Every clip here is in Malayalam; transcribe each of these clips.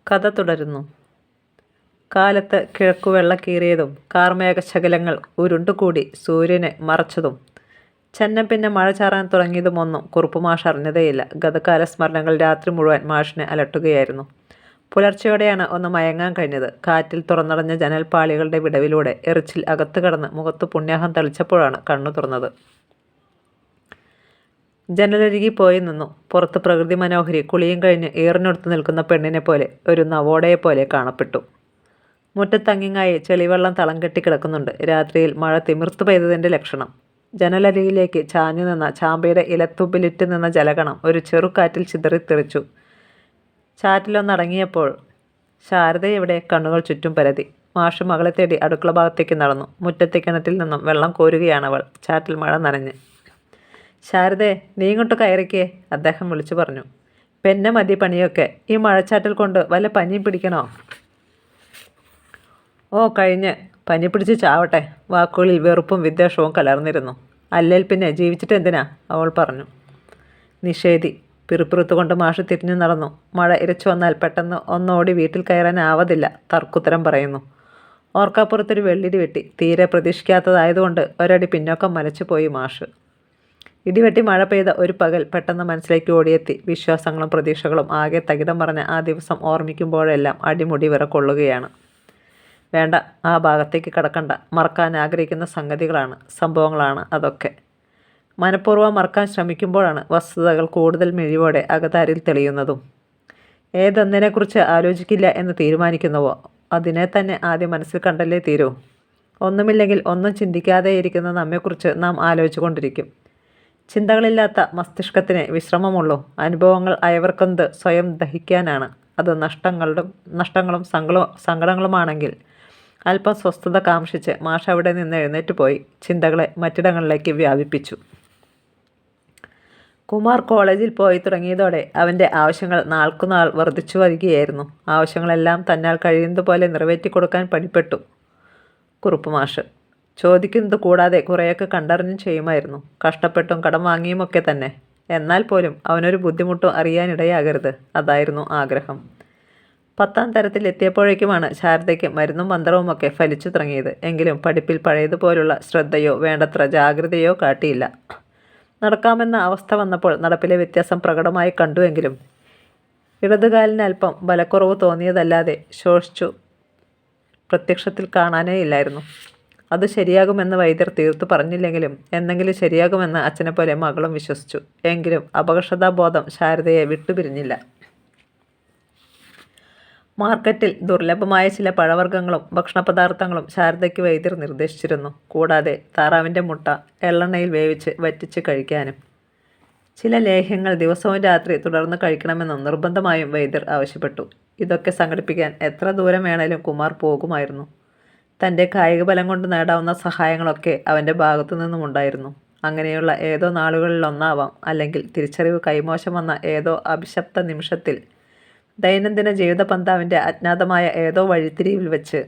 കഥ തുടരുന്നു. കാലത്ത് കിഴക്കു വെള്ളക്കീറിയതും കാർമേഘശകലങ്ങൾ ഉരുണ്ടുകൂടി സൂര്യനെ മറച്ചതും ചെന്നം പിന്നെ മഴ ചാറാൻ തുടങ്ങിയതുമൊന്നും കുറുപ്പുമാഷ് അറിഞ്ഞതേയില്ല. ഗതകാല സ്മരണകൾ രാത്രി മുഴുവൻ മാഷിനെ അലട്ടുകയായിരുന്നു. പുലർച്ചയോടെയാണ് ഒന്ന് മയങ്ങാൻ കഴിഞ്ഞത്. കാറ്റിൽ തുറന്നടഞ്ഞ ജനൽപ്പാളികളുടെ വിടവിലൂടെ എറിച്ചിൽ അകത്ത് കടന്ന് മുഖത്ത് പുണ്യാഹം തളിച്ചപ്പോഴാണ് കണ്ണു തുറന്നത്. ജനലരികി പോയി നിന്നു. പുറത്ത് പ്രകൃതി മനോഹരി കുളിയും കഴിഞ്ഞ് ഏറിനൊടുത്ത് നിൽക്കുന്ന പെണ്ണിനെ പോലെ, ഒരു നവോടയെപ്പോലെ കാണപ്പെട്ടു. മുറ്റത്തങ്ങിങ്ങായി ചെളിവെള്ളം തളം കെട്ടി കിടക്കുന്നുണ്ട്. രാത്രിയിൽ മഴ തിമിർത്തു പെയ്തതിൻ്റെ ലക്ഷണം. ജനലരികിലേക്ക് ചാഞ്ഞു നിന്ന ചാമ്പയുടെ ഇലത്തുമ്പിലിറ്റ് നിന്ന ജലകണം ഒരു ചെറുകാറ്റിൽ ചിതറിത്തെറിച്ചു. ചാറ്റിലൊന്നടങ്ങിയപ്പോൾ ശാരദയെവിടെ? കണ്ണുകൾ ചുറ്റും പരതി. മാഷ് മകളെ തേടി അടുക്കള ഭാഗത്തേക്ക് നടന്നു. മുറ്റത്തെ കിണറ്റിൽ നിന്നും വെള്ളം കോരുകയാണവൾ, ചാറ്റിൽ മഴ നനഞ്ഞ്. ശാരദേ, നീ ഇങ്ങോട്ട് കയറിക്കേ, അദ്ദേഹം വിളിച്ചു പറഞ്ഞു. പെന്നെ മതി പണിയൊക്കെ, ഈ മഴച്ചാറ്റിൽ കൊണ്ട് വല്ല പനിയും പിടിക്കണോ? ഓ കഴിഞ്ഞ്, പനി പിടിച്ച് ചാവട്ടെ. വാക്കുകളിൽ വെറുപ്പും വിദ്വേഷവും കലർന്നിരുന്നു. അല്ലേൽ പിന്നെ ജീവിച്ചിട്ട് എന്തിനാ, അവൾ പറഞ്ഞു. നിഷേധി. പിറുപിറുത്തുകൊണ്ട് മാഷ് തിരിഞ്ഞു നടന്നു. മഴ ഇരച്ചു വന്നാൽ പെട്ടെന്ന് ഒന്നോടി വീട്ടിൽ കയറാനാവതില്ല, തർക്കുത്തരം പറയുന്നു. ഓർക്കാപ്പുറത്തൊരു വെള്ളിടി വെട്ടി. തീരെ പ്രതീക്ഷിക്കാത്തതായതുകൊണ്ട് ഒരടി പിന്നോക്കം മലച്ചുപോയി മാഷ്. ഇടിവെട്ടി മഴ പെയ്ത ഒരു പകൽ പെട്ടെന്ന് മനസ്സിലേക്ക് ഓടിയെത്തി. വിശ്വാസങ്ങളും പ്രതീക്ഷകളും ആകെ തകിടം പറഞ്ഞ ആ ദിവസം ഓർമ്മിക്കുമ്പോഴെല്ലാം അടിമുടി വിറകൊള്ളുകയാണ്. വേണ്ട, ആ ഭാഗത്തേക്ക് കടക്കണ്ട. മറക്കാൻ ആഗ്രഹിക്കുന്ന സംഗതികളാണ്, സംഭവങ്ങളാണ് അതൊക്കെ. മനഃപൂർവ്വം മറക്കാൻ ശ്രമിക്കുമ്പോഴാണ് വസ്തുതകൾ കൂടുതൽ മിഴിവോടെ അകതാരിൽ തെളിയുന്നതും. ഏതൊന്നിനെക്കുറിച്ച് ആലോചിക്കില്ല എന്ന് തീരുമാനിക്കുന്നുവോ അതിനെ തന്നെ ആദ്യം മനസ്സിൽ കണ്ടല്ലേ തീരൂ. ഒന്നുമില്ലെങ്കിൽ ഒന്നും ചിന്തിക്കാതെയിരിക്കുന്ന നമ്മെക്കുറിച്ച് നാം ആലോചിച്ചു കൊണ്ടിരിക്കും. ചിന്തകളില്ലാത്ത മസ്തിഷ്കത്തിന് വിശ്രമമുള്ളൂ. അനുഭവങ്ങൾ അയവർക്കെന്ത് സ്വയം ദഹിക്കാനാണ്. അത് നഷ്ടങ്ങളും സങ്കടങ്ങളുമാണെങ്കിൽ അല്പം സ്വസ്ഥത കാംക്ഷിച്ച് മാഷ് അവിടെ നിന്ന് എഴുന്നേറ്റ് പോയി ചിന്തകളെ മറ്റിടങ്ങളിലേക്ക് വ്യാപിപ്പിച്ചു. കുമാർ കോളേജിൽ പോയി തുടങ്ങിയതോടെ അവൻ്റെ ആവശ്യങ്ങൾ നാൾക്കുനാൾ വർദ്ധിച്ചു വരികയായിരുന്നു. ആവശ്യങ്ങളെല്ലാം തന്നാൽ കഴിയുന്നതുപോലെ നിറവേറ്റിക്കൊടുക്കാൻ പണിപ്പെട്ടു കുറുപ്പുമാഷ്. ചോദിക്കുന്നത് കൂടാതെ കുറേയൊക്കെ കണ്ടറിഞ്ഞും ചെയ്യുമായിരുന്നു. കഷ്ടപ്പെട്ടും കടം വാങ്ങിയുമൊക്കെ തന്നെ. എന്നാൽ പോലും അവനൊരു ബുദ്ധിമുട്ടും അറിയാനിടയാകരുത്, അതായിരുന്നു ആഗ്രഹം. 10ാം തരത്തിൽ എത്തിയപ്പോഴേക്കുമാണ് ശാരദയ്ക്ക് മരുന്നും മന്ത്രവുമൊക്കെ ഫലിച്ചു തുടങ്ങിയത്. എങ്കിലും പഠിപ്പിൽ പഴയതുപോലുള്ള ശ്രദ്ധയോ വേണ്ടത്ര ജാഗ്രതയോ കാട്ടിയില്ല. നടക്കാമെന്ന അവസ്ഥ വന്നപ്പോൾ നടപ്പിലെ വ്യത്യാസം പ്രകടമായി കണ്ടുവെങ്കിലും ഇടതുകാലിന് അല്പം ബലക്കുറവ് തോന്നിയതല്ലാതെ ശോഷിച്ചു പ്രത്യക്ഷത്തിൽ കാണാനേ ഇല്ലായിരുന്നു. അത് ശരിയാകുമെന്ന് വൈദ്യർ തീർത്തു പറഞ്ഞില്ലെങ്കിലും എന്നെങ്കിലും ശരിയാകുമെന്ന് അച്ഛനെപ്പോലെ മകളും വിശ്വസിച്ചു. എങ്കിലും അപകർഷതാബോധം ശാരദയെ വിട്ടുപിരിഞ്ഞില്ല. മാർക്കറ്റിൽ ദുർലഭമായ ചില പഴവർഗ്ഗങ്ങളും ഭക്ഷണപദാർത്ഥങ്ങളും ശാരദയ്ക്ക് വൈദ്യർ നിർദ്ദേശിച്ചിരുന്നു. കൂടാതെ താറാവിൻ്റെ മുട്ട എള്ളെണ്ണയിൽ വേവിച്ച് വറ്റിച്ച് കഴിക്കാനും ചില ലേഹ്യങ്ങൾ ദിവസവും രാത്രി തുടർന്ന് കഴിക്കണമെന്നും നിർബന്ധമായും വൈദ്യർ ആവശ്യപ്പെട്ടു. ഇതൊക്കെ സംഘടിപ്പിക്കാൻ എത്ര ദൂരം വേണേലും കുമാർ പോകുമായിരുന്നു. തൻ്റെ കായിക ബലം കൊണ്ട് നേടാവുന്ന സഹായങ്ങളൊക്കെ അവൻ്റെ ഭാഗത്തു നിന്നുമുണ്ടായിരുന്നു. അങ്ങനെയുള്ള ഏതോ നാളുകളിലൊന്നാവാം, അല്ലെങ്കിൽ തിരിച്ചറിവ് കൈമോശം വന്ന ഏതോ അഭിശപ്ത നിമിഷത്തിൽ, ദൈനംദിന ജീവിത പന്താവിൻ്റെ അജ്ഞാതമായ ഏതോ വഴിത്തിരിവിൽ വെച്ച്,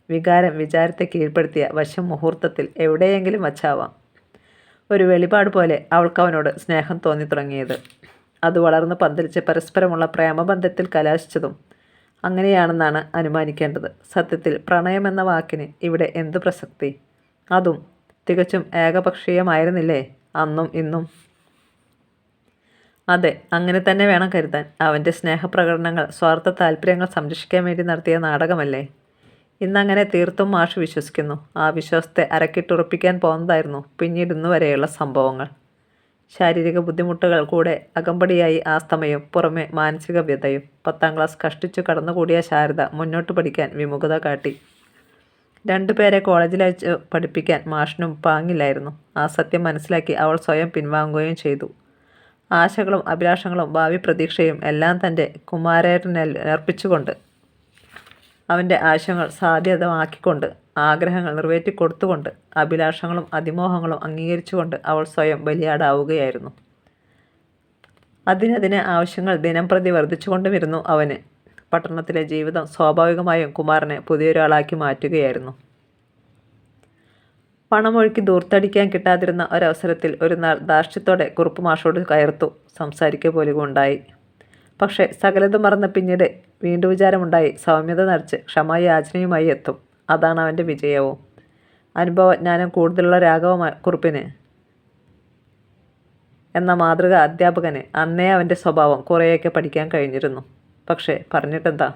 വികാരം വിചാരത്തെ കീഴ്പ്പെടുത്തിയ വശ്യം മുഹൂർത്തത്തിൽ എവിടെയെങ്കിലും വച്ചാവാം ഒരു വെളിപാട് പോലെ അവൾക്കവനോട് സ്നേഹം തോന്നി തുടങ്ങിയത്. അത് വളർന്ന് പന്തലിച്ച് പരസ്പരമുള്ള പ്രേമബന്ധത്തിൽ കലാശിച്ചതും അങ്ങനെയാണെന്നാണ് അനുമാനിക്കേണ്ടത്. സത്യത്തിൽ പ്രണയമെന്ന വാക്കിന് ഇവിടെ എന്തു പ്രസക്തി? അതും തികച്ചും ഏകപക്ഷീയമായിരുന്നില്ലേ അന്നും ഇന്നും? അതെ, അങ്ങനെ തന്നെ വേണം കരുതാൻ. അവൻ്റെ സ്നേഹപ്രകടനങ്ങൾ സ്വാർത്ഥ താല്പര്യങ്ങൾ സംരക്ഷിക്കാൻ വേണ്ടി നടത്തിയ നാടകമല്ലേ? ഇന്നങ്ങനെ തീർത്തും മാഷ് വിശ്വസിക്കുന്നു. ആ വിശ്വാസത്തെ അരക്കിട്ടുറപ്പിക്കാൻ പോകുന്നതായിരുന്നു പിന്നീട് ഇന്നുവരെയുള്ള സംഭവങ്ങൾ. ശാരീരിക ബുദ്ധിമുട്ടുകൾ കൂടെ അകമ്പടിയായി ആസ്തമയും, പുറമെ മാനസിക വ്യതയും. 10ാം ക്ലാസ് കഷ്ടിച്ചു കടന്നുകൂടിയ ശാരദ മുന്നോട്ട് പഠിക്കാൻ വിമുഖത കാട്ടി. 2 പേരെ കോളേജിലയച്ച് പഠിപ്പിക്കാൻ മാഷിനും പാങ്ങില്ലായിരുന്നു. ആ സത്യം മനസ്സിലാക്കി അവൾ സ്വയം പിൻവാങ്ങുകയും ചെയ്തു. ആശകളും അഭിലാഷങ്ങളും ഭാവി പ്രതീക്ഷയും എല്ലാം തൻ്റെ കുമാരേട്ടനേൽപ്പിച്ചുകൊണ്ട്, അവൻ്റെ ആശയങ്ങൾ സാധ്യതമാക്കിക്കൊണ്ട്, ആഗ്രഹങ്ങൾ നിറവേറ്റിക്കൊടുത്തുകൊണ്ട്, അഭിലാഷങ്ങളും അതിമോഹങ്ങളും അംഗീകരിച്ചുകൊണ്ട് അവൾ സ്വയം ബലിയാടാവുകയായിരുന്നു. അതിനതിന് ആവശ്യങ്ങൾ ദിനം പ്രതി വർദ്ധിച്ചുകൊണ്ടുമിരുന്നു അവന്. പട്ടണത്തിലെ ജീവിതം സ്വാഭാവികമായും കുമാരനെ പുതിയൊരാളാക്കി മാറ്റുകയായിരുന്നു. പണമൊഴുക്കി ദൂർത്തടിക്കാൻ കിട്ടാതിരുന്ന ഒരവസരത്തിൽ ഒരു നാൾ ധാർഷ്ട്യത്തോടെ കുറുപ്പ് മാഷോട് കയർത്തു സംസാരിക്കുക പോലും ഉണ്ടായി. പക്ഷേ സകലതും മറന്ന് പിന്നീട് വീണ്ടും വിചാരമുണ്ടായി സൗമ്യത നടിച്ച് ക്ഷമായാചനയുമായി എത്തും. അതാണ് അവൻ്റെ വിജയവും. അനുഭവജ്ഞാനം കൂടുതലുള്ള രാഘവ കുറുപ്പിന് എന്ന മാതൃക അധ്യാപകന് അന്നേ അവൻ്റെ സ്വഭാവം കുറേയൊക്കെ പഠിക്കാൻ കഴിഞ്ഞിരുന്നു. പക്ഷേ പറഞ്ഞിട്ടെന്താ?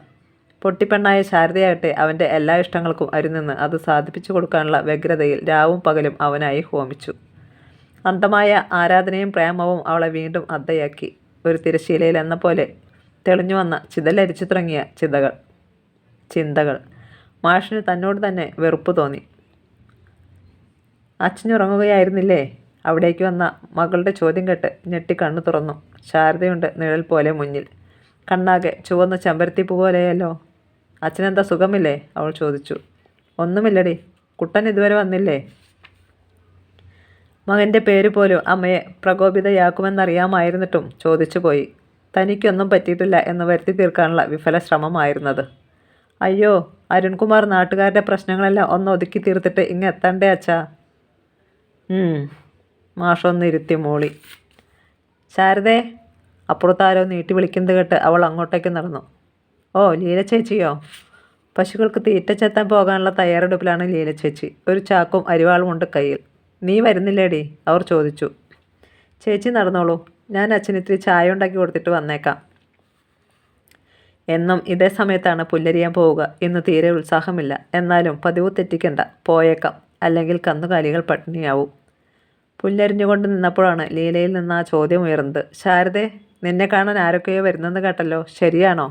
പൊട്ടിപ്പെണ്ണായ ശാരദയാകട്ടെ അവൻ്റെ എല്ലാ ഇഷ്ടങ്ങൾക്കും അരുനിന്ന് അത് സാധിപ്പിച്ചു കൊടുക്കാനുള്ള വ്യഗ്രതയിൽ രാവും പകലും അവനായി ഹോമിച്ചു. അന്ധമായ ആരാധനയും പ്രേമവും അവളെ വീണ്ടും അദ്ധയാക്കി. ഒരു തിരശ്ശീലയിൽ എന്ന പോലെ തെളിഞ്ഞു വന്ന ചിതലരിച്ചു തുടങ്ങിയ ചിന്തകൾ. മാഷിന് തന്നോട് തന്നെ വെറുപ്പ് തോന്നി. അച്ഛനുറങ്ങുകയായിരുന്നില്ലേ? അവിടേക്ക് വന്ന മകളുടെ ചോദ്യം കേട്ട് ഞെട്ടി കണ്ണു തുറന്നു. ശാരദയുണ്ട് നിഴൽ പോലെ മുന്നിൽ. കണ്ണാകെ ചുവന്ന ചെമ്പരത്തിപ്പൂ പോലെയല്ലോ. അച്ഛനെന്താ സുഖമില്ലേ? അവൾ ചോദിച്ചു. ഒന്നുമില്ലടി. കുട്ടൻ ഇതുവരെ വന്നില്ലേ? മകൻ്റെ പേര് പോലും അമ്മയെ പ്രകോപിതയാക്കുമെന്നറിയാമായിരുന്നിട്ടും ചോദിച്ചു പോയി. തനിക്കൊന്നും പറ്റിയിട്ടില്ല എന്ന് വരുത്തി തീർക്കാനുള്ള വിഫല ശ്രമമായിരുന്നത്. അയ്യോ, അരുൺകുമാർ നാട്ടുകാരുടെ പ്രശ്നങ്ങളെല്ലാം ഒന്ന് ഒതുക്കി തീർത്തിട്ട് ഇങ്ങ് എത്തണ്ടേ അച്ഛാ? മാഷൊന്നിരുത്തി മൂളി. ശാരദേ, അപ്പുറത്താരോ നീട്ടി വിളിക്കുന്നത് കേട്ട് അവൾ അങ്ങോട്ടേക്ക് നടന്നു. ഓ, ലീല ചേച്ചിയോ? പശുക്കൾക്ക് തീറ്റ ചെത്താൻ പോകാനുള്ള തയ്യാറെടുപ്പിലാണ് ലീല ചേച്ചി. ഒരു ചാക്കും അരിവാളും ഉണ്ട് കയ്യിൽ. നീ വരുന്നില്ലേടി? അവർ ചോദിച്ചു. ചേച്ചി നടന്നോളൂ, ഞാൻ അച്ഛന് ഇത്തിരി ചായ ഉണ്ടാക്കി കൊടുത്തിട്ട് വന്നേക്കാം. എന്നും ഇതേ സമയത്താണ് പുല്ലരിയാൻ പോവുക. ഇന്ന് തീരെ ഉത്സാഹമില്ല. എന്നാലും പതിവ് തെറ്റിക്കണ്ട, പോയേക്കാം. അല്ലെങ്കിൽ കന്നുകാലികൾ പട്ടിണിയാവും. പുല്ലരിഞ്ഞുകൊണ്ട് നിന്നപ്പോഴാണ് ലീലയിൽ നിന്ന് ആ ചോദ്യം ഉയർന്നത്. ശാരദേ, നിന്നെ കാണാൻ ആരൊക്കെയോ വരുന്നെന്ന് കേട്ടല്ലോ, ശരിയാണോ?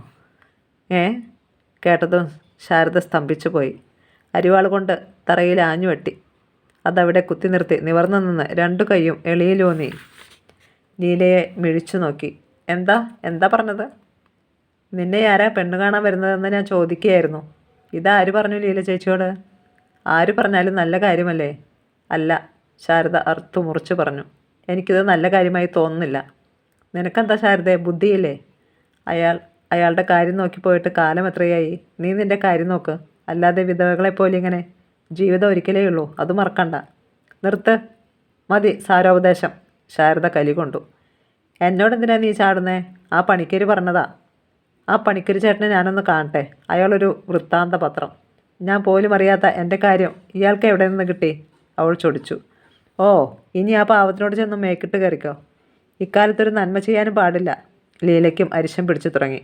കേട്ടതും ശാരദ സ്തംഭിച്ചു പോയി. അരിവാൾ കൊണ്ട് തറയിൽ ആഞ്ഞു വെട്ടി. അതവിടെ കുത്തി നിർത്തി നിവർന്നു നിന്ന് രണ്ടു കൈയും എളിയിലൂന്നി ലീലയെ മിഴിച്ചു നോക്കി. എന്താ പറഞ്ഞത്? നിന്നെ ആരാ പെണ്ണു കാണാൻ വരുന്നതെന്ന് ഞാൻ ചോദിക്കുകയായിരുന്നു. ഇതാര് പറഞ്ഞു ലീല ചേച്ചിയോട്? ആര് പറഞ്ഞാലും നല്ല കാര്യമല്ലേ? അല്ല, ശാരദ അർത്തു മുറിച്ച് പറഞ്ഞു. എനിക്കിത് നല്ല കാര്യമായി തോന്നുന്നില്ല. നിനക്കെന്താ ശാരദേ, ബുദ്ധിയില്ലേ? അയാളുടെ കാര്യം നോക്കി പോയിട്ട് കാലം എത്രയായി? നീ നിൻ്റെ കാര്യം നോക്ക്. അല്ലാതെ വിധവകളെപ്പോലെ ഇങ്ങനെ. ജീവിതം ഒരിക്കലേ ഉള്ളൂ, അത് മറക്കണ്ട. നിർത്ത്, മതി സാരോപദേശം. ശാരദ കലികൊണ്ടു. എന്നോടെന്തിനാ നീ ചാടുന്നേ? ആ പണിക്കര് പറഞ്ഞതാ. ആ പണിക്കര് ചേട്ടനെ ഞാനൊന്ന് കാണട്ടെ. അയാളൊരു വൃത്താന്ത പത്രം. ഞാൻ പോലും അറിയാത്ത എൻ്റെ കാര്യം ഇയാൾക്ക് എവിടെ നിന്ന് കിട്ടി? അവൾ ചൊടിച്ചു. ഓ, ഇനി ആ പാവത്തിനോട് ചെന്ന് മേക്കിട്ട് കയറിക്കോ. ഇക്കാലത്തൊരു നന്മ ചെയ്യാനും പാടില്ല. ലീലയ്ക്കും അരിശം പിടിച്ചു തുടങ്ങി.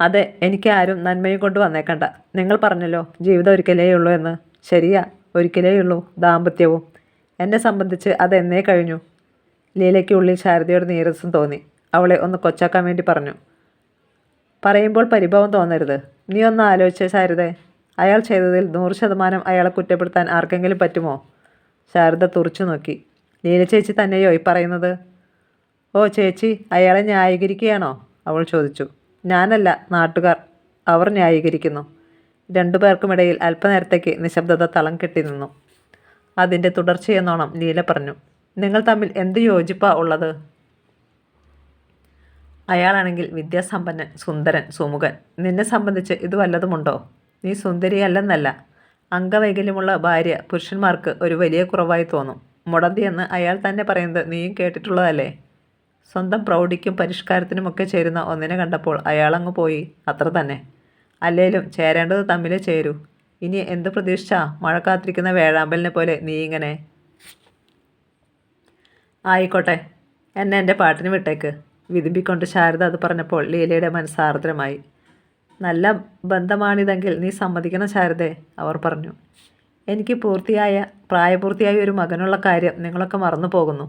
അതെ, എനിക്ക് ആരും നന്മയും കൊണ്ട് വന്നേക്കണ്ട. നിങ്ങൾ പറഞ്ഞല്ലോ ജീവിതം ഒരിക്കലേ ഉള്ളൂ എന്ന്. ശരിയാ, ഒരിക്കലേ ഉള്ളൂ ദാമ്പത്യവും. എന്നെ സംബന്ധിച്ച് അതെന്നേ കഴിഞ്ഞു. ലീലയ്ക്ക് ഉള്ളിൽ ശാരദയോട് നീരസം തോന്നി. അവളെ ഒന്ന് കൊച്ചാക്കാൻ വേണ്ടി പറഞ്ഞു. പറയുമ്പോൾ പരിഭവം തോന്നരുത്. നീ ഒന്ന് ആലോചിച്ചേ ശാരദേ. അയാൾ ചെയ്തതിൽ 100% അയാളെ കുറ്റപ്പെടുത്താൻ ആർക്കെങ്കിലും പറ്റുമോ? ശാരദ തുറച്ചു നോക്കി. ലീല ചേച്ചി തന്നെയോ ഈ പറയുന്നത്? ഓ ചേച്ചി, അയാളെ ന്യായീകരിക്കുകയാണോ? അവൾ ചോദിച്ചു. ഞാനല്ല, നാട്ടുകാർ. അവർ ന്യായീകരിക്കുന്നു. രണ്ടുപേർക്കുമിടയിൽ അല്പനേരത്തേക്ക് നിശബ്ദത തളം കെട്ടി നിന്നു. അതിൻ്റെ തുടർച്ചയെന്നോണം ലീല പറഞ്ഞു. നിങ്ങൾ തമ്മിൽ എന്ത് യോജിപ്പാ ഉള്ളത്? അയാളാണെങ്കിൽ വിദ്യാസമ്പന്നൻ, സുന്ദരൻ, സുമുഖൻ. നിന്നെ സംബന്ധിച്ച് ഇത് വല്ലതുമുണ്ടോ? നീ സുന്ദരിയല്ലെന്നല്ല, അംഗവൈകല്യമുള്ള ഭാര്യ പുരുഷന്മാർക്ക് ഒരു വലിയ കുറവായി തോന്നും. മുടന്തിയെന്ന് അയാൾ തന്നെ പറയുന്നത് നീയും കേട്ടിട്ടുള്ളതല്ലേ? സ്വന്തം പ്രൗഢിക്കും പരിഷ്കാരത്തിനുമൊക്കെ ചേരുന്ന ഒന്നിനെ കണ്ടപ്പോൾ അയാളങ്ങ് പോയി, അത്ര തന്നെ. അല്ലേലും ചേരേണ്ടത് തമ്മിലേ ചേരൂ. ഇനി എന്ത് പ്രതീക്ഷിച്ചാ മഴ കാത്തിരിക്കുന്ന വേഴാമ്പലിനെ പോലെ നീ ഇങ്ങനെ? ആയിക്കോട്ടെ, എന്നെ എൻ്റെ പാട്ടിന് വിട്ടേക്ക്. വിതുമ്പിക്കൊണ്ട് ശാരദ അത് പറഞ്ഞപ്പോൾ ലീലയുടെ മനസ്സാർദ്രമായി. നല്ല ബന്ധമാണിതെങ്കിൽ നീ സമ്മതിക്കണം ശാരദേ, അവർ പറഞ്ഞു. എനിക്ക് പ്രായപൂർത്തിയായ ഒരു മകനുള്ള കാര്യം നിങ്ങളൊക്കെ മറന്നു പോകുന്നു.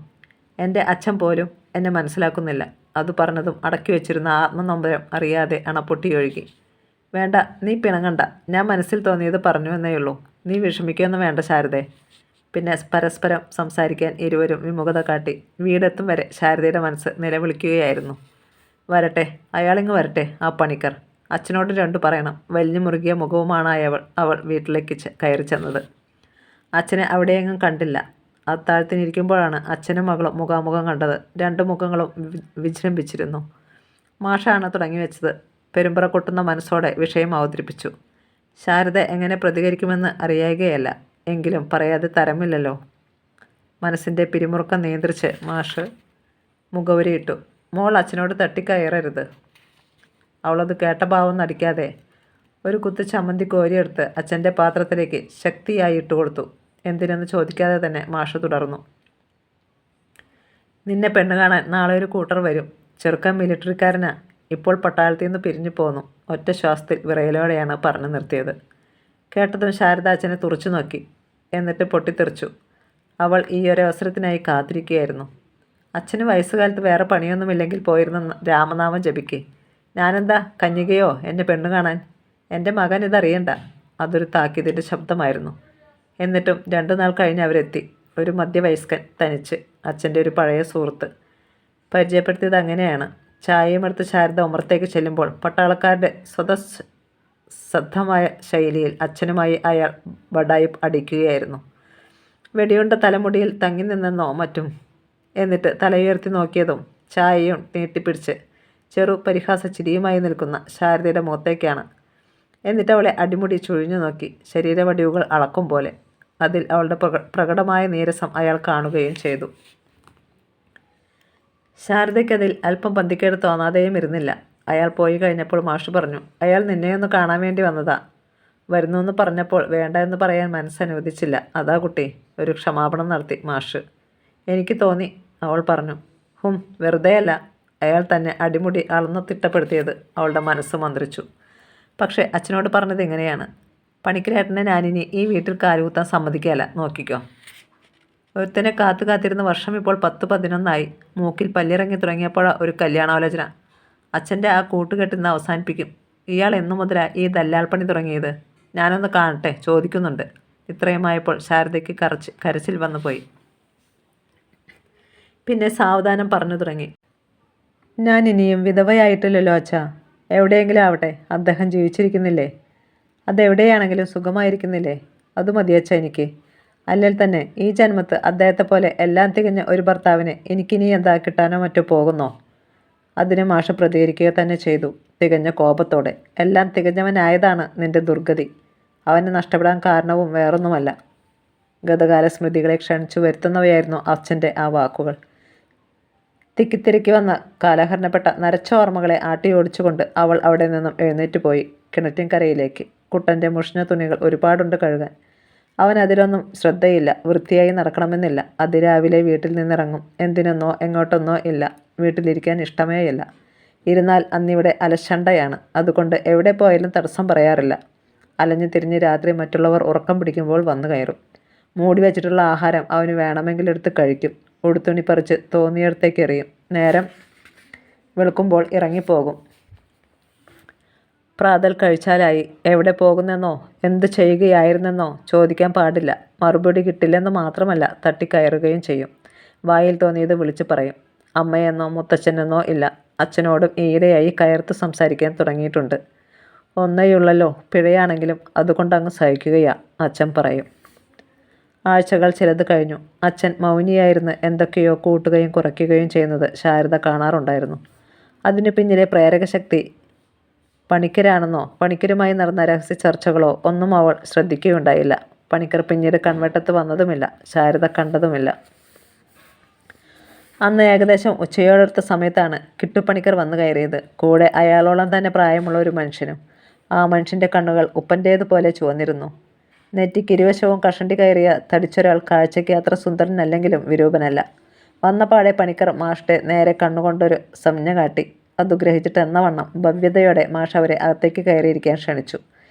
എൻ്റെ അച്ഛൻ പോലും എന്നെ മനസ്സിലാക്കുന്നില്ല. അത് പറഞ്ഞതും അടക്കി വെച്ചിരുന്ന ആത്മനൊമ്പരം അറിയാതെ അണപ്പൊട്ടിയൊഴുകി. വേണ്ട, നീ പിണങ്ങണ്ട. ഞാൻ മനസ്സിൽ തോന്നിയത് പറഞ്ഞു എന്നേ ഉള്ളൂ. നീ വിഷമിക്കുകയൊന്നും വേണ്ട ശാരദേ. പിന്നെ പരസ്പരം സംസാരിക്കാൻ ഇരുവരും വിമുഖത കാട്ടി. വീടെത്തും വരെ ശാരദയുടെ മനസ്സ് നിലവിളിക്കുകയായിരുന്നു. വരട്ടെ, അയാളിങ്ങ് വരട്ടെ, ആ പണിക്കർ. അച്ഛനോട് രണ്ടു പറയണം. വലിഞ്ഞു മുറുകിയ മുഖവുമാണ് അവൾ വീട്ടിലേക്ക് കയറി ചെന്നത്. അച്ഛനെ അവിടെയെങ്ങും കണ്ടില്ല. അത്താഴത്തിനിരിക്കുമ്പോഴാണ് അച്ഛനും മകളും മുഖാമുഖം കണ്ടത്. രണ്ടു മുഖങ്ങളും വിജൃംഭിച്ചിരുന്നു. മാഷാണ് തുടങ്ങി വെച്ചത്. പെരുമ്പറ കൊട്ടുന്ന മനസ്സോടെ വിഷയം അവതരിപ്പിച്ചു. ശാരദ എങ്ങനെ പ്രതികരിക്കുമെന്ന് അറിയുകയല്ല. എങ്കിലും പറയാതെ തരമില്ലല്ലോ. മനസ്സിൻ്റെ പിരിമുറുക്കം നിയന്ത്രിച്ച് മാഷ് മുഖവുരിയിട്ടു. മോൾ അച്ഛനോട് തട്ടിക്കയറരുത്. അവളത് കേട്ട ഭാവം നടിക്കാതെ ഒരു കുത്ത് ചമ്മന്തി കോരിയെടുത്ത് അച്ഛൻ്റെ പാത്രത്തിലേക്ക് ശക്തിയായി ഇട്ടുകൊടുത്തു. എന്തിനെന്ന് ചോദിക്കാതെ തന്നെ മാഷ് തുടർന്നു. നിന്നെ പെണ്ണ് കാണാൻ നാളെ ഒരു കൂട്ടർ വരും. ചെറുക്കൻ മിലിറ്ററിക്കാരനാ. ഇപ്പോൾ പട്ടാളത്തിൽ നിന്ന് പിരിഞ്ഞു പോന്നു. ഒറ്റ ശ്വാസത്തിൽ വിറയലോടെയാണ് പറഞ്ഞു നിർത്തിയത്. കേട്ടതും ശാരദ അച്ഛനെ തുറച്ചു നോക്കി. എന്നിട്ട് പൊട്ടിത്തെറിച്ചു. അവൾ ഈ ഒരു അവസരത്തിനായി കാത്തിരിക്കുകയായിരുന്നു. അച്ഛന് വയസ്സുകാലത്ത് വേറെ പണിയൊന്നുമില്ലെങ്കിൽ പോയിരുന്ന രാമനാമം ജപിക്കേ. ഞാനെന്താ കന്യകയോ എന്നെ പെണ്ണ് കാണാൻ? എൻ്റെ മകൻ ഇതറിയണ്ട. അതൊരു താക്കീതിൻ്റെ ശബ്ദമായിരുന്നു. എന്നിട്ടും 2 നാൾ കഴിഞ്ഞ് അവരെത്തി. ഒരു മധ്യവയസ്കൻ, തനിച്ച്. അച്ഛൻ്റെ ഒരു പഴയ സുഹൃത്ത്. പരിചയപ്പെടുത്തിയത് അങ്ങനെയാണ്. ചായയും എടുത്ത് ശാരദ ഉമ്മറത്തേക്ക് ചെല്ലുമ്പോൾ പട്ടാളക്കാരുടെ സ്വതസിദ്ധമായ ശൈലിയിൽ അച്ഛനുമായി അയാൾ ബഡായിപ്പ് അടിക്കുകയായിരുന്നു. വെടിയുണ്ട തലമുടിയിൽ തങ്ങി നിന്നെന്നോ മറ്റും. എന്നിട്ട് തലയുയർത്തി നോക്കിയതും ചായയും നീട്ടിപ്പിടിച്ച് ചെറു പരിഹാസ ചിരിയുമായി നിൽക്കുന്ന ശാരദയുടെ മുഖത്തേക്കാണ്. എന്നിട്ട് അവളെ അടിമുടി ചുഴിഞ്ഞു നോക്കി, ശരീരവടിവുകൾ അളക്കും പോലെ. അതിൽ അവളുടെ പ്രകടമായ നീരസം അയാൾ കാണുകയും ചെയ്തു. ശാരദയ്ക്കതിൽ അല്പം പന്തിക്കേട് തോന്നാതെയും ഇരുന്നില്ല. അയാൾ പോയി കഴിഞ്ഞപ്പോൾ മാഷ് പറഞ്ഞു, അയാൾ നിന്നെയൊന്ന് കാണാൻ വേണ്ടി വന്നതാ. വരുന്നുവെന്ന് പറഞ്ഞപ്പോൾ വേണ്ട എന്ന് പറയാൻ മനസ്സനുവദിച്ചില്ല. അതാ കുട്ടി. ഒരു ക്ഷമാപണം നടത്തി മാഷ്. എനിക്ക് തോന്നി, അവൾ പറഞ്ഞു. വെറുതെയല്ല. അയാൾ തന്നെ അടിമുടി അളന്നു തിട്ടപ്പെടുത്തിയത് അവളുടെ മനസ്സ് മന്ത്രിച്ചു. പക്ഷേ അച്ഛനോട് പറഞ്ഞത് ഇങ്ങനെയാണ്. പണിക്കരേട്ടനെ ഞാനിനി ഈ വീട്ടിൽ കാലുകുത്താൻ സമ്മതിക്കുകയല്ല. നോക്കിക്കോ. ഒരുത്തനെ കാത്തിരുന്ന വർഷം ഇപ്പോൾ 10-11 മൂക്കിൽ പല്ലിറങ്ങി തുടങ്ങിയപ്പോഴാണ് ഒരു കല്യാണാലോചന. അച്ഛൻ്റെ ആ കൂട്ടുകെട്ടിന്ന് അവസാനിപ്പിക്കും. ഇയാൾ എന്നു മുതലാണ് ഈ ദല്ലാൽ പണി തുടങ്ങിയത്? ഞാനൊന്ന് കാണട്ടെ, ചോദിക്കുന്നുണ്ട്. ഇത്രയുമായപ്പോൾ ശാരദയ്ക്ക് കരച്ചിൽ വന്നു പോയി. പിന്നെ സാവധാനം പറഞ്ഞു തുടങ്ങി. ഞാൻ ഇനിയും വിധവയായിട്ടില്ലല്ലോ അച്ഛാ. എവിടെയെങ്കിലും ആവട്ടെ, അദ്ദേഹം ജീവിച്ചിരിക്കുന്നില്ലേ? അതെവിടെയാണെങ്കിലും സുഖമായിരിക്കുന്നില്ലേ? അത് മതിയച്ഛ എനിക്ക്. അല്ലെങ്കിൽ തന്നെ ഈ ജന്മത്ത് അദ്ദേഹത്തെ പോലെ എല്ലാം തികഞ്ഞ ഒരു ഭർത്താവിനെ എനിക്കിനി എന്താ കിട്ടാനോ മറ്റോ പോകുന്നോ? അതിന് മാഷ് പ്രതികരിക്കുക തന്നെ ചെയ്തു, തികഞ്ഞ കോപത്തോടെ. എല്ലാം തികഞ്ഞവനായതാണ് നിന്റെ ദുർഗതി. അവനെ നഷ്ടപ്പെടാൻ കാരണവും വേറൊന്നുമല്ല. ഗതകാല സ്മൃതികളെ ക്ഷണിച്ചു വരുത്തുന്നവയായിരുന്നു അച്ഛൻ്റെ ആ വാക്കുകൾ. തിക്കിത്തിരക്കി വന്ന കാലഹരണപ്പെട്ട നരച്ച ഓർമ്മകളെ ആട്ടിയോടിച്ചുകൊണ്ട് അവൾ അവിടെ നിന്നും എഴുന്നേറ്റ് പോയി കിണറ്റിൻകരയിലേക്ക്. കുട്ടൻ്റെ മുഷിഞ്ഞ തുണികൾ ഒരുപാടുണ്ട് കഴുകാൻ. അവൻ അതിലൊന്നും ശ്രദ്ധയില്ല. വൃത്തിയായി നടക്കണമെന്നില്ല. അതിരാവിലെ വീട്ടിൽ നിന്നിറങ്ങും. എന്തിനെന്നോ എങ്ങോട്ടൊന്നോ ഇല്ല. വീട്ടിലിരിക്കാൻ ഇഷ്ടമേയില്ല. ഇരുന്നാൽ അന്നിവിടെ അലശണ്ടയാണ്. അതുകൊണ്ട് എവിടെ പോയാലും തടസ്സം പറയാറില്ല. അലഞ്ഞു തിരിഞ്ഞ് രാത്രി മറ്റുള്ളവർ ഉറക്കം പിടിക്കുമ്പോൾ വന്നു കയറും. മൂടി വെച്ചിട്ടുള്ള ആഹാരം അവന് വേണമെങ്കിലെടുത്ത് കഴിക്കും. ഉടുത്തുണി പറിച്ച് തോന്നിയിടത്തേക്ക് എറിയും. നേരം വെളുക്കുമ്പോൾ ഇറങ്ങിപ്പോകും. പ്രാതൽ കഴിച്ചാലായി. എവിടെ പോകുന്നെന്നോ എന്ത് ചെയ്യുകയായിരുന്നെന്നോ ചോദിക്കാൻ പാടില്ല. മറുപടി കിട്ടില്ലെന്ന് മാത്രമല്ല, തട്ടിക്കയറുകയും ചെയ്യും. വായിൽ തോന്നിയത് വിളിച്ചു പറയും. അമ്മയെന്നോ മുത്തച്ഛനെന്നോ ഇല്ല. അച്ഛനോടും ഈയിടെയായി കയർത്ത് സംസാരിക്കാൻ തുടങ്ങിയിട്ടുണ്ട്. ഒന്നേയുള്ളല്ലോ, പിഴയാണെങ്കിലും അതുകൊണ്ടങ്ങ് സഹിക്കുകയാ, അച്ഛൻ പറയും. ആഴ്ചകൾ ചിലത് കഴിഞ്ഞു. അച്ഛൻ മൗനിയായിരുന്ന് എന്തൊക്കെയോ കൂട്ടുകയും കുറയ്ക്കുകയും ചെയ്യുന്നത് ശാരദ കാണാറുണ്ടായിരുന്നു. അതിനു പിന്നിലെ പ്രേരകശക്തി പണിക്കരാണെന്നോ പണിക്കരുമായി നടന്ന രഹസ്യ ചർച്ചകളോ ഒന്നും അവൾ ശ്രദ്ധിക്കുകയുണ്ടായില്ല. പണിക്കർ പിന്നീട് കൺവെട്ടത്ത് വന്നതുമില്ല. ശാരദ കണ്ടതുമില്ല. അന്ന് ഏകദേശം ഉച്ചയോടടുത്ത സമയത്താണ് കിട്ടുപണിക്കർ വന്നു കയറിയത്. കൂടെ അയാളോളം തന്നെ പ്രായമുള്ള ഒരു മനുഷ്യനും. ആ മനുഷ്യൻ്റെ കണ്ണുകൾ ഉപ്പൻ്റേതുപോലെ ചുവന്നിരുന്നു. നെറ്റിക്കിരുവശവും കഷണ്ടി കയറിയ തടിച്ചൊരാൾ. കാഴ്ചയ്ക്ക് അത്ര സുന്ദരനല്ലെങ്കിലും വിരൂപനല്ല. വന്നപാടെ പണിക്കർ മാഷ്ടെ നേരെ കണ്ണുകൊണ്ടൊരു സംജ്ഞ കാട്ടി. അത് ഗ്രഹിച്ചിട്ട് എന്നവണ്ണം ഭവ്യതയോടെ മാഷ് അവരെ അകത്തേക്ക് കയറിയിരിക്കാൻ ക്ഷണിച്ചു.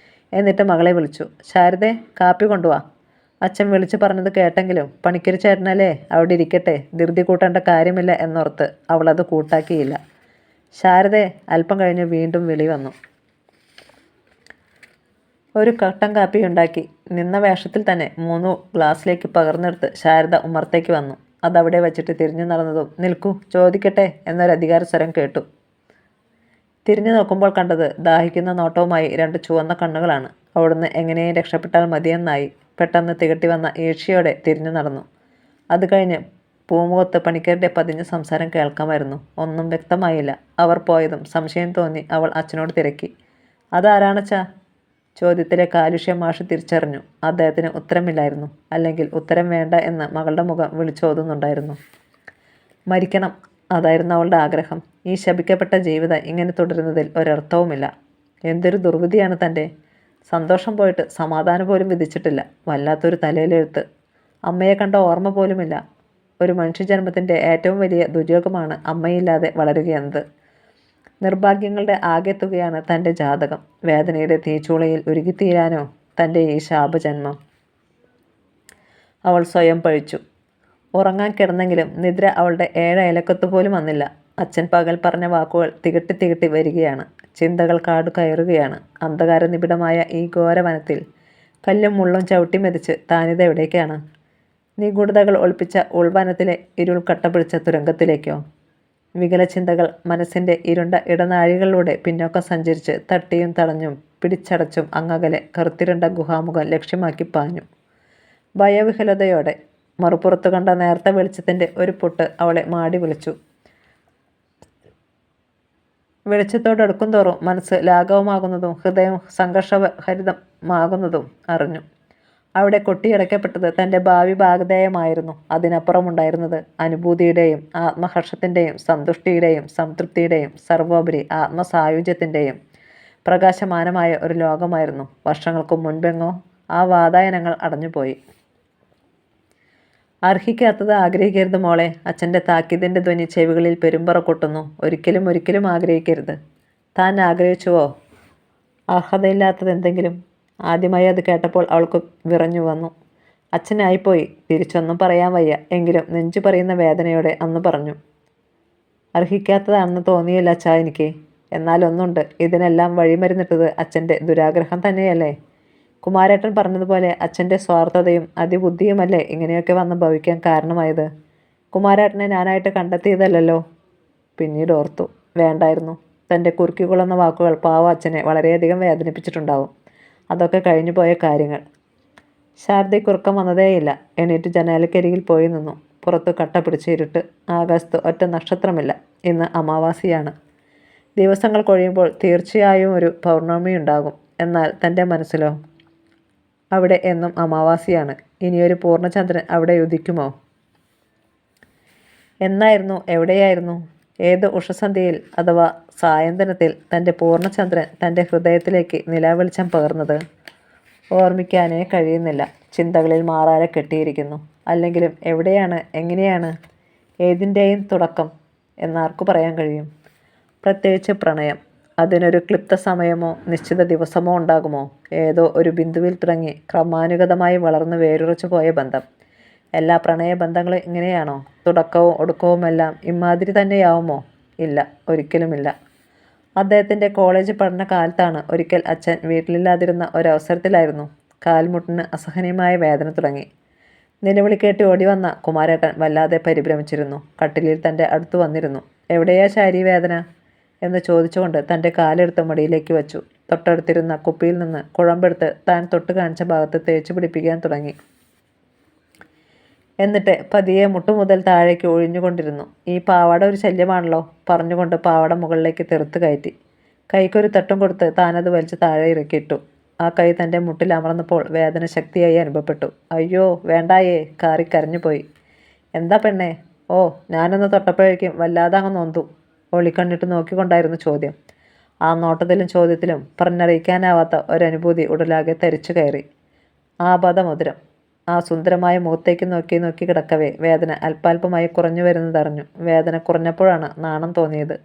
എന്നിട്ട് മകളെ വിളിച്ചു. ശാരദേ, കാപ്പി കൊണ്ടുവാ. അച്ഛൻ വിളിച്ചു പറഞ്ഞത് കേട്ടെങ്കിലും പണിക്കര് ചേട്ടനല്ലേ, അവിടെ ഇരിക്കട്ടെ, ധൃതി കൂട്ടേണ്ട കാര്യമില്ല എന്നോർത്ത് അവളത് കൂട്ടാക്കിയില്ല. ശാരദേ, അല്പം കഴിഞ്ഞ് വീണ്ടും വിളി വന്നു. ഒരു കട്ടൻ കാപ്പി ഉണ്ടാക്കി നിന്ന വേഷത്തിൽ തന്നെ 3 ഗ്ലാസ്സിലേക്ക് പകർന്നെടുത്ത് ശാരദ ഉമ്മറത്തേക്ക് വന്നു. അതവിടെ വച്ചിട്ട് തിരിഞ്ഞു നടന്നതും നിൽക്കൂ, ചോദിക്കട്ടെ എന്നൊരു അധികാര സ്വരം കേട്ടു. തിരിഞ്ഞു നോക്കുമ്പോൾ കണ്ടത് ദാഹിക്കുന്ന നോട്ടവുമായി 2 ചുവന്ന കണ്ണുകളാണ്. അവിടുന്ന് എങ്ങനെയും രക്ഷപ്പെട്ടാൽ മതിയെന്നായി. പെട്ടെന്ന് തികട്ടി വന്ന ഈർഷ്യയോടെ തിരിഞ്ഞു നടന്നു. അത് കഴിഞ്ഞ് പൂമുഖത്ത് പണിക്കരുടെ പതിഞ്ഞ സംസാരം കേൾക്കാമായിരുന്നു. ഒന്നും വ്യക്തമായില്ല. അവർ പോയതും സംശയം തോന്നി അവൾ അച്ഛനോട് തിരക്കി. അതാരാണച്ചാ? ചോദ്യത്തിലെ കാലുഷ്യം മാഷ് തിരിച്ചറിഞ്ഞു. അദ്ദേഹത്തിന് ഉത്തരമില്ലായിരുന്നു. അല്ലെങ്കിൽ ഉത്തരം വേണ്ട എന്ന് മകളുടെ മുഖം വിളിച്ചോതുന്നുണ്ടായിരുന്നു. മരിക്കണം, അതായിരുന്നു അവളുടെ ആഗ്രഹം. ഈ ശപിക്കപ്പെട്ട ജീവിതം ഇങ്ങനെ തുടരുന്നതിൽ ഒരർത്ഥവുമില്ല. എന്തൊരു ദുർവിധിയാണ് തൻ്റെ. സന്തോഷം പോയിട്ട് സമാധാനം പോലും വിധിച്ചിട്ടില്ല. വല്ലാത്തൊരു തലയിലെഴുത്ത്. അമ്മയെ കണ്ട ഓർമ്മ പോലുമില്ല. ഒരു മനുഷ്യജന്മത്തിൻ്റെ ഏറ്റവും വലിയ ദുര്യോഗമാണ് അമ്മയില്ലാതെ വളരുകയെന്നത്. നിർഭാഗ്യങ്ങളുടെ ആകെത്തുകയാണ് തൻ്റെ ജാതകം. വേദനയുടെ തീച്ചൂളയിൽ ഉരുകിത്തീരാനോ തൻ്റെ ഈ ശാപജന്മം? അവൾ സ്വയം പഴിച്ചു. ഉറങ്ങാൻ കിടന്നെങ്കിലും നിദ്ര അവളുടെ അയലക്കത്തു പോലും വന്നില്ല. അച്ഛൻ പകൽ പറഞ്ഞ വാക്കുകൾ തികട്ടി തികട്ടി വരികയാണ്. ചിന്തകൾ കാടു കയറുകയാണ്. അന്ധകാര നിബിഡമായ ഈ ഘോരവനത്തിൽ കല്ലും മുള്ളും ചവിട്ടി മെതിച്ച് താനിത് എവിടേക്കാണ്? നിഗൂഢതകൾ ഒളിപ്പിച്ച ഉൾവനത്തിലെ ഇരുൾ കട്ടപിടിച്ച തുരങ്കത്തിലേക്കോ? വികല ചിന്തകൾ മനസ്സിൻ്റെ ഇരുണ്ട ഇടനാഴികളിലൂടെ പിന്നോക്കം സഞ്ചരിച്ച് തട്ടിയും തടഞ്ഞും പിടിച്ചടച്ചും അങ്ങകലെ കറുത്തിരണ്ട ഗുഹാമുഖം ലക്ഷ്യമാക്കി പാഞ്ഞു. ഭയവിഹുലതയോടെ മറുപുറത്തു കണ്ട നേർത്ത വെളിച്ചത്തിൻ്റെ ഒരു പൊട്ട് അവളെ മാടി വിളിച്ചു. വെളിച്ചത്തോടടുക്കും തോറും മനസ്സ് ലാഘവമാകുന്നതും ഹൃദയം സംഘർഷഹരിതമാകുന്നതും അറിഞ്ഞു. അവിടെ കൊട്ടിയടക്കപ്പെട്ടത് തൻ്റെ ഭാവി ഭാഗധേയമായിരുന്നു. അതിനപ്പുറമുണ്ടായിരുന്നത് അനുഭൂതിയുടെയും ആത്മഹർഷത്തിൻ്റെയും സന്തുഷ്ടിയുടെയും സംതൃപ്തിയുടെയും സർവോപരി ആത്മസായുജ്യത്തിൻ്റെയും പ്രകാശമാനമായ ഒരു ലോകമായിരുന്നു. വർഷങ്ങൾക്കു മുൻപെങ്ങോ ആ വാതായനങ്ങൾ അടഞ്ഞുപോയി. അർഹിക്കാത്തത് ആഗ്രഹിക്കരുത് മോളെ. അച്ഛൻ്റെ താക്കീതിൻ്റെ ധ്വനി ചെവികളിൽ പെരുമ്പറ കൊട്ടുന്നു. ഒരിക്കലും ഒരിക്കലും ആഗ്രഹിക്കരുത്. താൻ ആഗ്രഹിച്ചുവോ അർഹതയില്ലാത്തതെന്തെങ്കിലും? ആദ്യമായി അത് കേട്ടപ്പോൾ അവൾക്ക് വിറഞ്ഞു വന്നു. അച്ഛനായിപ്പോയി. തിരിച്ചൊന്നും പറയാൻ വയ്യ. എങ്കിലും നെഞ്ചു പറയുന്ന വേദനയോടെ അന്ന് പറഞ്ഞു. അർഹിക്കാത്തതാണെന്ന് തോന്നിയില്ല അച്ഛാ എനിക്ക്. എന്നാൽ ഒന്നുണ്ട്, ഇതിനെല്ലാം വഴിമരുന്നിട്ടത് അച്ഛൻ്റെ ദുരാഗ്രഹം തന്നെയല്ലേ? കുമാരേട്ടൻ പറഞ്ഞതുപോലെ അച്ഛൻ്റെ സ്വാർത്ഥതയും അതിബുദ്ധിയുമല്ലേ ഇങ്ങനെയൊക്കെ വന്ന് ഭവിക്കാൻ കാരണമായത്? കുമാരേട്ടനെ ഞാനായിട്ട് കണ്ടെത്തിയതല്ലോ. പിന്നീട് ഓർത്തു, വേണ്ടായിരുന്നു. തൻ്റെ കുറുക്കിക്കൊള്ളുന്ന വാക്കുകൾ പാവ അച്ഛനെ വളരെയധികം വേദനിപ്പിച്ചിട്ടുണ്ടാവും. അതൊക്കെ കഴിഞ്ഞു പോയ കാര്യങ്ങൾ. ശാരദയ്ക്ക് ഉറക്കം വന്നതേയില്ല. എണീറ്റ് ജനാലക്കരികിൽ പോയി നിന്നു. പുറത്ത് കട്ട പിടിച്ച് ഇരുട്ട്. ആകാശത്ത് ഒറ്റ നക്ഷത്രമില്ല. ഇന്ന് അമാവാസിയാണ്. ദിവസങ്ങൾ കഴിയുമ്പോൾ തീർച്ചയായും ഒരു പൗർണമിയുണ്ടാകും. എന്നാൽ തൻ്റെ മനസ്സിലോ? അവിടെ എന്നും അമാവാസിയാണ്. ഇനിയൊരു പൂർണ്ണചന്ദ്രൻ അവിടെ ഉദിക്കുമോ? എന്നായിരുന്നു, എവിടെയായിരുന്നു, ഏത് ഉഷസന്ധ്യയിൽ അഥവാ സായന്തനത്തിൽ തൻ്റെ പൂർണ്ണചന്ദ്രൻ തൻ്റെ ഹൃദയത്തിലേക്ക് നിലാവെളിച്ചം പകർന്നത്? ഓർമ്മിക്കാനേ കഴിയുന്നില്ല. ചിന്തകളിൽ മാറാലെ കെട്ടിയിരിക്കുന്നു. അല്ലെങ്കിലും എവിടെയാണ്, എങ്ങനെയാണ്, ഏതിൻ്റെയും തുടക്കം എന്നാർക്കു പറയാൻ കഴിയും? പ്രത്യേകിച്ച് പ്രണയം. അതിനൊരു ക്ലിപ്ത സമയമോ നിശ്ചിത ദിവസമോ ഉണ്ടാകുമോ? ഏതോ ഒരു ബിന്ദുവിൽ തുടങ്ങി ക്രമാനുഗതമായി വളർന്നു വേരുറച്ചു പോയ ബന്ധം. എല്ലാ പ്രണയബന്ധങ്ങളും ഇങ്ങനെയാണോ? തുടക്കവും ഒടുക്കവുമെല്ലാം ഇമാതിരി തന്നെയാവുമോ? ഇല്ല, ഒരിക്കലുമില്ല. അദ്ദേഹത്തിൻ്റെ കോളേജ് പഠന കാലത്താണ് ഒരിക്കൽ അച്ഛൻ വീട്ടിലില്ലാതിരുന്ന ഒരവസരത്തിലായിരുന്നു കാൽമുട്ടിന് അസഹനീയമായ വേദന തുടങ്ങി. നിലവിളി കേട്ട് ഓടി വന്ന കുമാരേട്ടൻ വല്ലാതെ പരിഭ്രമിച്ചിരുന്നു. കട്ടിലിൽ തൻ്റെ അടുത്ത് വന്നിരുന്നു. എവിടെയാ ശാരീവേദന എന്ന് ചോദിച്ചുകൊണ്ട് തൻ്റെ കാലെടുത്ത് മടിയിലേക്ക് വച്ചു. തൊട്ടടുത്തിരുന്ന കുപ്പിയിൽ നിന്ന് കുഴമ്പെടുത്ത് താൻ തൊട്ട് കാണിച്ച ഭാഗത്ത് തേച്ചു പിടിപ്പിക്കാൻ തുടങ്ങി. എന്നിട്ട് പതിയെ മുട്ടുമുതൽ താഴേക്ക് ഒഴിഞ്ഞുകൊണ്ടിരുന്നു. ഈ പാവാട ഒരു ശല്യമാണല്ലോ പറഞ്ഞുകൊണ്ട് പാവാട മുകളിലേക്ക് തെറുത്ത് കയറ്റി. കൈക്കൊരു തട്ടും കൊടുത്ത് താനത് വലിച്ച് താഴെ ഇറക്കിയിട്ടു. ആ കൈ തൻ്റെ മുട്ടിൽ അമർന്നപ്പോൾ വേദന ശക്തിയായി അനുഭവപ്പെട്ടു. അയ്യോ വേണ്ടായേ, കാറിക്കരഞ്ഞുപോയി. എന്താ പെണ്ണേ? ഓ, ഞാനൊന്ന് തൊട്ടപ്പോഴേക്കും വല്ലാതെ അങ്ങ് നൊന്തു. ഒളിക്കണ്ണിട്ട് നോക്കിക്കൊണ്ടായിരുന്നു ചോദ്യം. ആ നോട്ടത്തിലും ചോദ്യത്തിലും പറഞ്ഞറിയിക്കാനാവാത്ത ഒരനുഭൂതി ഉടലാകെ തരിച്ചു കയറി. ആപദമധുരം. ആ സുന്ദരമായ മുഖത്തേക്ക് നോക്കി നോക്കി കിടക്കവേ വേദന അല്പാൽപമായി കുറഞ്ഞു വരുന്നതറിഞ്ഞു. വേദന കുറഞ്ഞപ്പോഴാണ് നാണം തോന്നിയത്.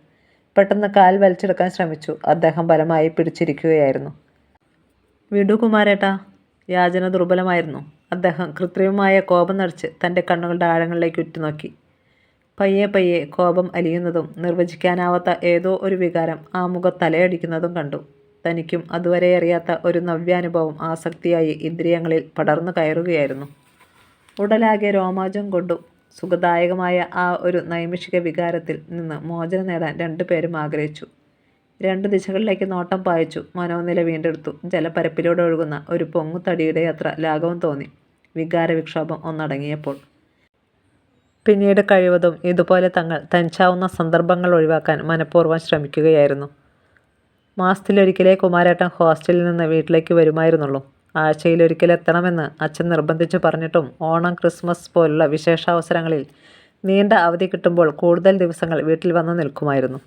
പെട്ടെന്ന് കാൽ വലിച്ചെടുക്കാൻ ശ്രമിച്ചു. അദ്ദേഹം ബലമായി പിടിച്ചിരിക്കുകയായിരുന്നു. വിടു കുമാരേട്ടാ. യാചന ദുർബലമായിരുന്നു. അദ്ദേഹം കൃത്രിമമായ കോപം നടിച്ച് തൻ്റെ കണ്ണുകളുടെ ആഴങ്ങളിലേക്ക് ഉറ്റുനോക്കി. പയ്യെ പയ്യെ കോപം അലിയുന്നതും നിർവചിക്കാനാവാത്ത ഏതോ ഒരു വികാരം ആ മുഖം തലയടിക്കുന്നതും കണ്ടു. തനിക്കും അതുവരെ അറിയാത്ത ഒരു നവ്യാനുഭവം ആസക്തിയായി ഇന്ദ്രിയങ്ങളിൽ പടർന്നു കയറുകയായിരുന്നു. ഉടലാകെ രോമാഞ്ചം കൊണ്ടു. സുഖദായകമായ ആ ഒരു നൈമിഷിക വികാരത്തിൽ നിന്ന് മോചനം നേടാൻ രണ്ടുപേരും ആഗ്രഹിച്ചു. രണ്ടു ദിശകളിലേക്ക് നോട്ടം പായിച്ചു. മനോനില വീണ്ടെടുത്തു. ജലപ്പരപ്പിലൂടെ ഒഴുകുന്ന ഒരു പൊങ്ങുതടിയുടെ അത്ര ലാഘവം തോന്നി വികാരവിക്ഷോഭം ഒന്നടങ്ങിയപ്പോൾ. പിന്നീട് കഴിവതും ഇതുപോലെ തങ്ങൾ തനിച്ചാവുന്ന സന്ദർഭങ്ങൾ ഒഴിവാക്കാൻ മനഃപൂർവ്വം ശ്രമിക്കുകയായിരുന്നു. മാസത്തിലൊരിക്കലേ കുമാരേട്ടൻ ഹോസ്റ്റലിൽ നിന്ന് വീട്ടിലേക്ക് വരുമായിരുന്നുള്ളൂ. ആഴ്ചയിലൊരിക്കൽ എത്തണമെന്ന് അച്ഛൻ നിർബന്ധിച്ചു പറഞ്ഞിട്ടും ഓണം, ക്രിസ്മസ് പോലുള്ള വിശേഷാവസരങ്ങളിൽ നീണ്ട അവധി കിട്ടുമ്പോൾ കൂടുതൽ ദിവസങ്ങൾ വീട്ടിൽ വന്ന് നിൽക്കുമായിരുന്നു.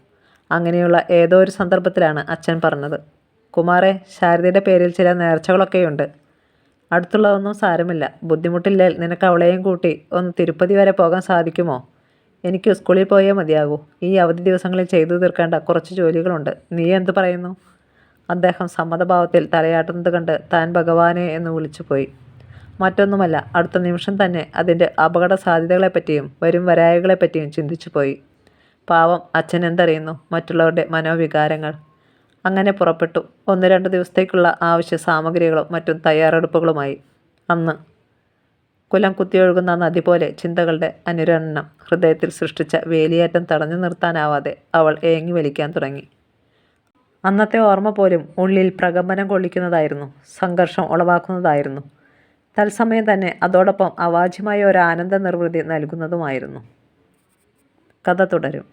അങ്ങനെയുള്ള ഏതോ ഒരു സന്ദർഭത്തിലാണ് അച്ഛൻ പറഞ്ഞത്, കുമാറെ, ശാരദയുടെ പേരിൽ ചില നേർച്ചകളൊക്കെയുണ്ട്. അടുത്തുള്ളതൊന്നും സാരമില്ല. ബുദ്ധിമുട്ടില്ലേൽ നിനക്ക് അവളെയും കൂട്ടി ഒന്ന് തിരുപ്പതി വരെ പോകാൻ സാധിക്കുമോ? എനിക്ക് സ്കൂളിൽ പോയേ മതിയാകൂ. ഈ അവധി ദിവസങ്ങളിൽ ചെയ്തു തീർക്കേണ്ട കുറച്ച് ജോലികളുണ്ട്. നീ എന്തു പറയുന്നു? അദ്ദേഹം സമ്മതഭാവത്തിൽ തലയാട്ടുന്നത് കണ്ട് താൻ ഭഗവാനെ എന്ന് വിളിച്ചുപോയി. മറ്റൊന്നുമല്ല, അടുത്ത നിമിഷം തന്നെ അതിൻ്റെ അപകട സാധ്യതകളെപ്പറ്റിയും വരും വരായകളെപ്പറ്റിയും ചിന്തിച്ചുപോയി. പാവം അച്ഛൻ എന്തറിയുന്നു മറ്റുള്ളവരുടെ മനോവികാരങ്ങൾ. അങ്ങനെ പുറപ്പെട്ടു. 1-2 ദിവസത്തേക്കുള്ള ആവശ്യ സാമഗ്രികളും മറ്റും തയ്യാറെടുപ്പുകളുമായി. അന്ന് കുലം കുത്തിയൊഴുകുന്ന നദി പോലെ ചിന്തകളുടെ അനുരണനം ഹൃദയത്തിൽ സൃഷ്ടിച്ച വേലിയേറ്റം തടഞ്ഞു നിർത്താനാവാതെ അവൾ ഏങ്ങി വലിക്കാൻ തുടങ്ങി. അന്നത്തെ ഓർമ്മ പോലും ഉള്ളിൽ പ്രകമ്പനം കൊള്ളിക്കുന്നതായിരുന്നു, സംഘർഷം ഉളവാക്കുന്നതായിരുന്നു. തത്സമയം തന്നെ അതോടൊപ്പം അവാച്യമായ ഒരു ആനന്ദ നിർവൃതി നൽകുന്നതുമായിരുന്നു. കഥ തുടരും.